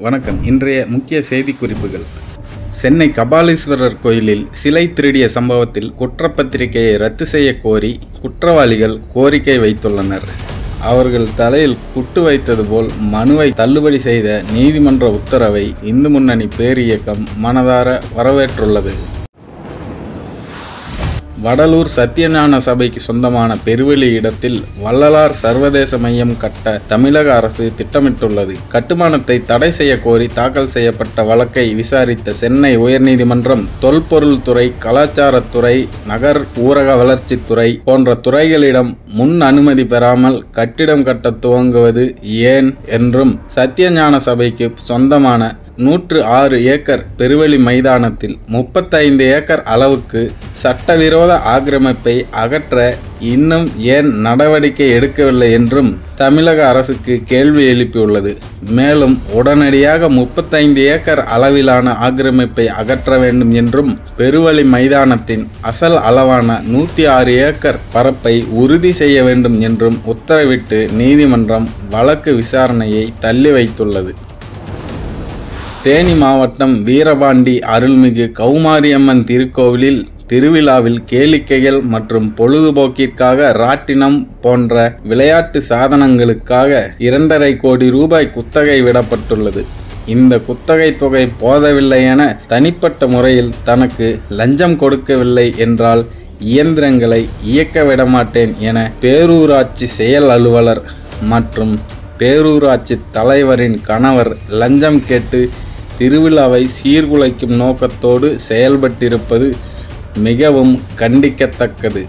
வணக்கம். இன்றைய முக்கிய செய்தி குறிப்புகள். சென்னை கபாலீஸ்வரர் கோயிலில் சிலை திருடிய சம்பவத்தில் குற்றப்பத்திரிகையை ரத்து செய்ய கோரி குற்றவாளிகள் கோரிக்கை வைத்துள்ளனர். அவர்கள் தலையில் குட்டு வைத்தது போல் மனுவை தள்ளுபடி செய்த நீதிமன்ற உத்தரவை இந்து முன்னணி பேரியக்கம் மனதார வரவேற்றுள்ளது. வடலூர் சத்தியஞான சபைக்கு சொந்தமான பெருவெளி இடத்தில் வள்ளலார் சர்வதேச மையம் கட்ட தமிழக அரசு திட்டமிட்டுள்ளது. கட்டுமானத்தை தடை செய்ய கோரி தாக்கல் செய்யப்பட்ட வழக்கை விசாரித்த சென்னை உயர்நீதிமன்றம் தொல்பொருள்துறை, கலாச்சாரத்துறை, நகர் ஊரக வளர்ச்சித்துறை போன்ற துறைகளிடம் முன் அனுமதி பெறாமல் கட்டிடம் கட்ட துவங்குவது ஏன் என்றும், சத்தியஞான சபைக்கு சொந்தமான 106 ஏக்கர் பெருவெளி மைதானத்தில் 35 ஏக்கர் அளவுக்கு சட்டவிரோத ஆக்கிரமிப்பை அகற்ற இன்னும் ஏன் நடவடிக்கை எடுக்கவில்லை என்றும் தமிழக அரசுக்கு கேள்வி எழுப்பியுள்ளது. மேலும் உடனடியாக 35 ஏக்கர் அளவிலான ஆக்கிரமிப்பை அகற்ற வேண்டும் என்றும், பெருவெளி மைதானத்தின் அசல் அளவான 106 ஏக்கர் பரப்பை உறுதி செய்ய வேண்டும் என்றும் உத்தரவிட்டு நீதிமன்றம் வழக்கு விசாரணையை தள்ளி வைத்துள்ளது. தேனி மாவட்டம் வீரபாண்டி அருள்மிகு கௌமாரியம்மன் திருக்கோவிலில் திருவிழாவில் கேளிக்கைகள் மற்றும் பொழுதுபோக்கிற்காக ராட்டினம் போன்ற விளையாட்டு சாதனங்களுக்காக 2.5 கோடி ரூபாய் குத்தகை விடப்பட்டுள்ளது. இந்த குத்தகை தொகை போதவில்லை என தனிப்பட்ட முறையில் தனக்கு லஞ்சம் கொடுக்கவில்லை என்றால் இயந்திரங்களை இயக்க விடமாட்டேன் என பேரூராட்சி செயல் அலுவலர் மற்றும் பேரூராட்சி தலைவரின் கணவர் லஞ்சம் கேட்டு திருவிழாவை சீர்குலைக்கும் நோக்கத்தோடு செயல்பட்டிருப்பது மிகவும் கண்டிக்கத்தக்கது.